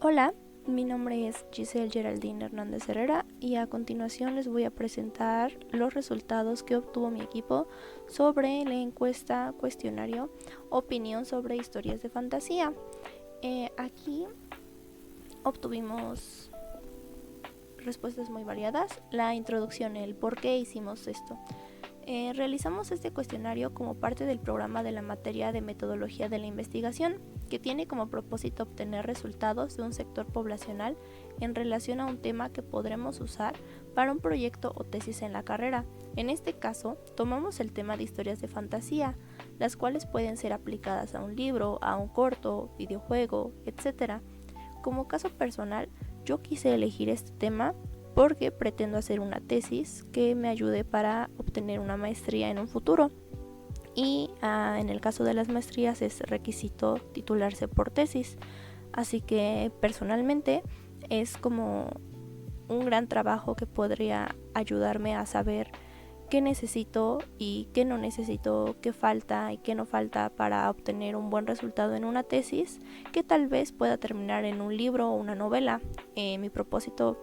Hola, mi nombre es Giselle Geraldine Hernández Herrera y a continuación les voy a presentar los resultados que obtuvo mi equipo sobre la encuesta cuestionario Opinión sobre historias de fantasía. Aquí obtuvimos respuestas muy variadas. La introducción, el por qué hicimos esto. Realizamos este cuestionario como parte del programa de la materia de metodología de la investigación, que tiene como propósito obtener resultados de un sector poblacional en relación a un tema que podremos usar para un proyecto o tesis en la carrera. En este caso, tomamos el tema de historias de fantasía, las cuales pueden ser aplicadas a un libro, a un corto, videojuego, etc. Como caso personal, yo quise elegir este tema porque pretendo hacer una tesis que me ayude para obtener una maestría en un futuro. Y en el caso de las maestrías es requisito titularse por tesis. Así que personalmente es como un gran trabajo que podría ayudarme a saber qué necesito y qué no necesito, qué falta y qué no falta para obtener un buen resultado en una tesis que tal vez pueda terminar en un libro o una novela. Mi propósito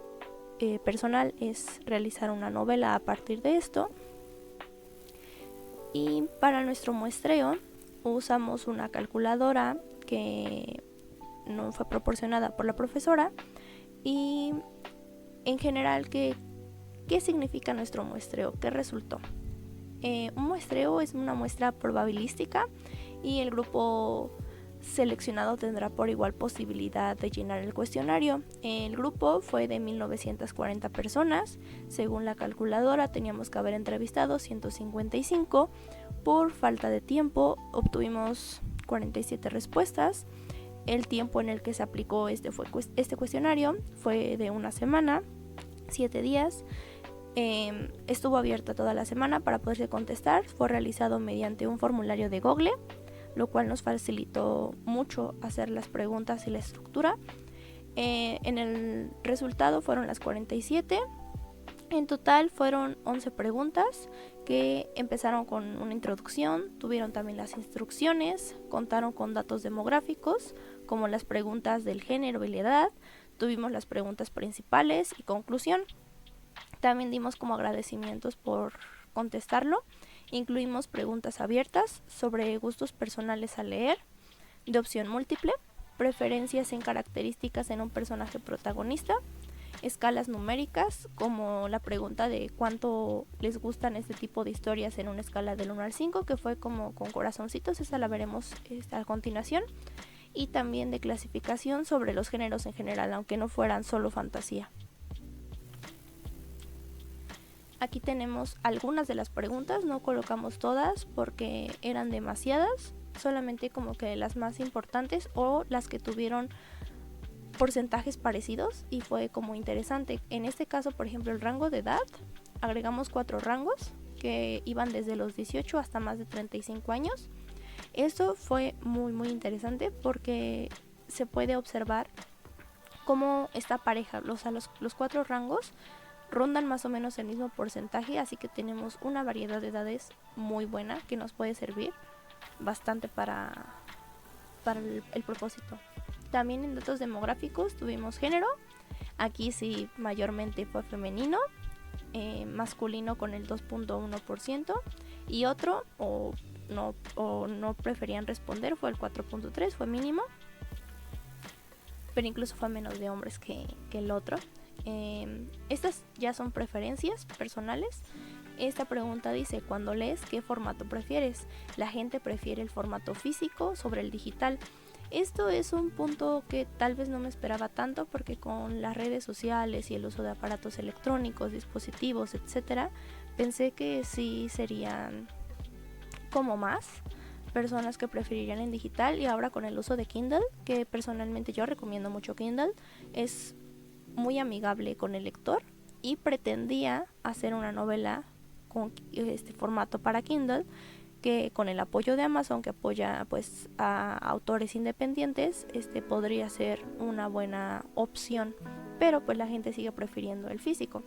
personal es realizar una novela a partir de esto. Y para nuestro muestreo usamos una calculadora que no fue proporcionada por la profesora. Y en general, ¿qué significa nuestro muestreo? ¿Qué resultó? Un muestreo es una muestra probabilística y el grupo seleccionado tendrá por igual posibilidad de llenar el cuestionario. El grupo fue de 1940 personas. Según la calculadora teníamos que haber entrevistado 155. Por falta de tiempo obtuvimos 47 respuestas. El tiempo en el que se aplicó este cuestionario fue de una semana, 7 días. Estuvo abierta toda la semana para poderse contestar. Fue realizado mediante un formulario de Google, lo cual nos facilitó mucho hacer las preguntas y la estructura. En el resultado fueron las 47. En total fueron 11 preguntas que empezaron con una introducción, tuvieron también las instrucciones, contaron con datos demográficos como las preguntas del género y la edad, tuvimos las preguntas principales y conclusión. También dimos como agradecimientos por contestarlo. Incluimos preguntas abiertas sobre gustos personales al leer, de opción múltiple, preferencias en características en un personaje protagonista, escalas numéricas, como la pregunta de cuánto les gustan este tipo de historias en una escala del 1 al 5, que fue como con corazoncitos, esa la veremos a continuación, y también de clasificación sobre los géneros en general, aunque no fueran solo fantasía. Aquí tenemos algunas de las preguntas, no colocamos todas porque eran demasiadas, solamente como que las más importantes o las que tuvieron porcentajes parecidos y fue como interesante. En este caso, por ejemplo, el rango de edad, agregamos 4 rangos que iban desde los 18 hasta más de 35 años. Esto fue muy interesante porque se puede observar cómo esta pareja, los 4 rangos rondan más o menos el mismo porcentaje, así que tenemos una variedad de edades muy buena que nos puede servir bastante para el propósito. También en datos demográficos tuvimos género, aquí sí mayormente fue femenino, masculino con el 2.1% y otro o no preferían responder fue el 4.3%, fue mínimo, pero incluso fue menos de hombres que el otro. Estas ya son preferencias personales. Esta pregunta dice, cuando lees, ¿qué formato prefieres? La gente prefiere el formato físico sobre el digital. Esto es un punto que tal vez no me esperaba tanto porque con las redes sociales y el uso de aparatos electrónicos, dispositivos, etc., pensé que sí serían como más personas que preferirían en digital, y ahora con el uso de Kindle, que personalmente yo recomiendo mucho Kindle, es muy amigable con el lector y pretendía hacer una novela con este formato para Kindle, que con el apoyo de Amazon, que apoya pues a autores independientes, podría ser una buena opción, pero pues la gente sigue prefiriendo el físico.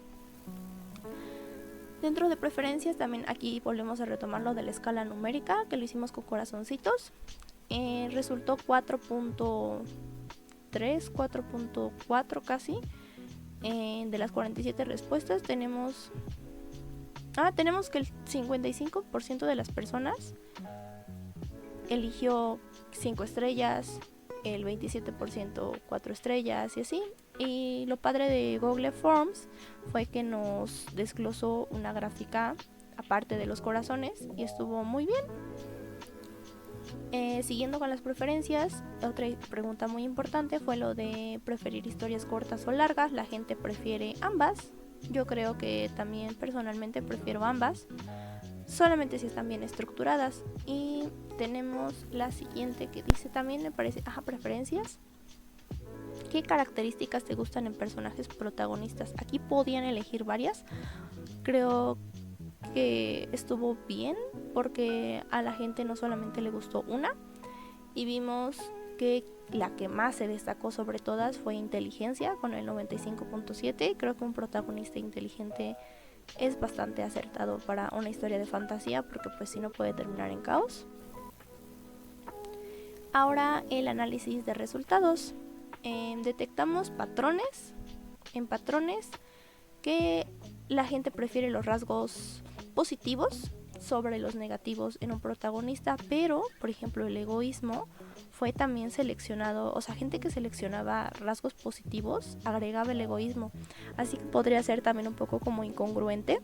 Dentro de preferencias también aquí volvemos a retomar lo de la escala numérica, que lo hicimos con corazoncitos. Resultó 4.3 4.4 casi. De las 47 respuestas tenemos que el 55% de las personas eligió 5 estrellas, el 27% 4 estrellas y así. Y lo padre de Google Forms fue que nos desglosó una gráfica aparte de los corazones y estuvo muy bien. Siguiendo con las preferencias, otra pregunta muy importante fue lo de preferir historias cortas o largas. La gente prefiere ambas. Yo creo que también personalmente prefiero ambas, solamente si están bien estructuradas. Y tenemos la siguiente que dice también, me parece, preferencias. ¿Qué características te gustan en personajes protagonistas? Aquí podían elegir varias. Creo que estuvo bien porque a la gente no solamente le gustó una, y vimos que la que más se destacó sobre todas fue inteligencia con el 95.7. Creo que un protagonista inteligente es bastante acertado para una historia de fantasía porque pues si no puede terminar en caos. Ahora el análisis de resultados. Detectamos patrones. En patrones que la gente prefiere los rasgos positivos sobre los negativos en un protagonista, pero por ejemplo el egoísmo fue también seleccionado, o sea, gente que seleccionaba rasgos positivos agregaba el egoísmo, así que podría ser también un poco como incongruente,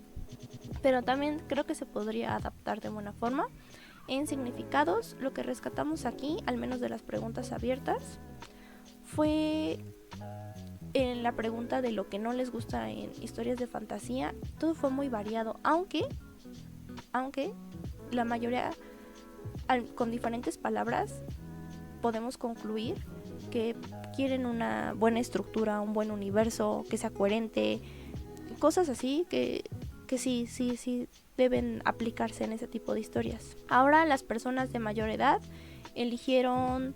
pero también creo que se podría adaptar de buena forma. En significados, lo que rescatamos aquí, al menos de las preguntas abiertas, fue en la pregunta de lo que no les gusta en historias de fantasía. Todo fue muy variado, aunque la mayoría, con diferentes palabras, podemos concluir que quieren una buena estructura, un buen universo, que sea coherente, cosas así que sí deben aplicarse en ese tipo de historias. Ahora las personas de mayor edad eligieron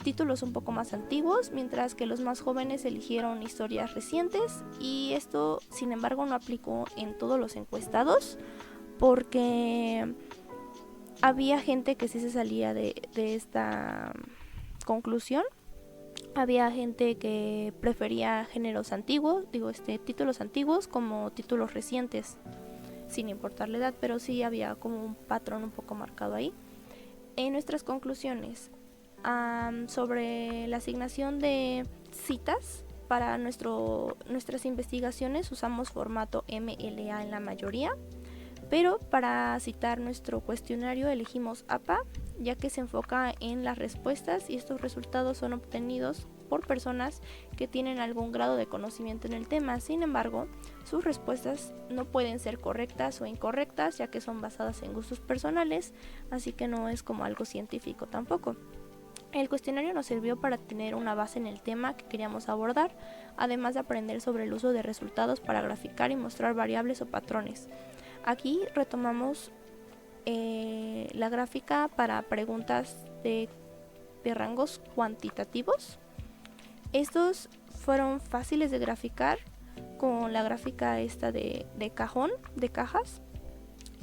títulos un poco más antiguos, mientras que los más jóvenes eligieron historias recientes, y esto sin embargo no aplicó en todos los encuestados porque había gente que sí se salía de esta conclusión. Había gente que prefería géneros antiguos, títulos antiguos como títulos recientes, sin importar la edad, pero sí había como un patrón un poco marcado ahí. En nuestras conclusiones, sobre la asignación de citas para nuestras investigaciones usamos formato MLA en la mayoría, pero para citar nuestro cuestionario elegimos APA, ya que se enfoca en las respuestas y estos resultados son obtenidos por personas que tienen algún grado de conocimiento en el tema. Sin embargo, sus respuestas no pueden ser correctas o incorrectas, ya que son basadas en gustos personales, así que no es como algo científico tampoco. El cuestionario nos sirvió para tener una base en el tema que queríamos abordar, además de aprender sobre el uso de resultados para graficar y mostrar variables o patrones. Aquí retomamos la gráfica para preguntas de rangos cuantitativos. Estos fueron fáciles de graficar con la gráfica esta de cajón, de cajas,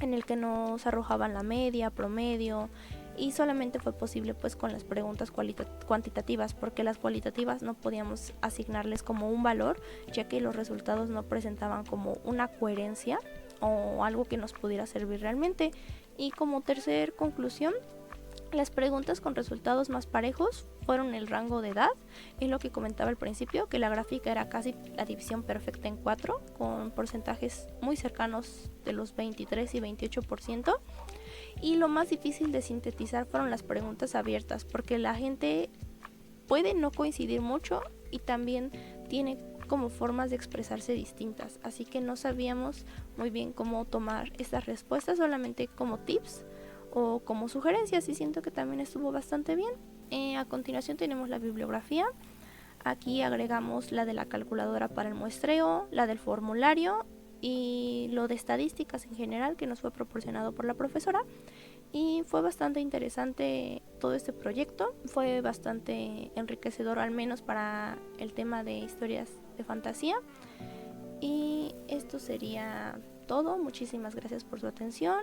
en el que nos arrojaban la media, promedio, y solamente fue posible pues con las preguntas cuantitativas, porque las cualitativas no podíamos asignarles como un valor, ya que los resultados no presentaban como una coherencia o algo que nos pudiera servir realmente. Y como tercer conclusión, las preguntas con resultados más parejos fueron el rango de edad, es lo que comentaba al principio, que la gráfica era casi la división perfecta en 4, con porcentajes muy cercanos de los 23 y 28%. Y lo más difícil de sintetizar fueron las preguntas abiertas, porque la gente puede no coincidir mucho y también tiene como formas de expresarse distintas, así que no sabíamos muy bien cómo tomar estas respuestas, solamente como tips o como sugerencias, y siento que también estuvo bastante bien. A continuación tenemos la bibliografía. Aquí agregamos la de la calculadora para el muestreo, la del formulario y lo de estadísticas en general que nos fue proporcionado por la profesora. Y fue bastante interesante todo este proyecto, fue bastante enriquecedor, al menos para el tema de historias de fantasía. Y esto sería todo, muchísimas gracias por su atención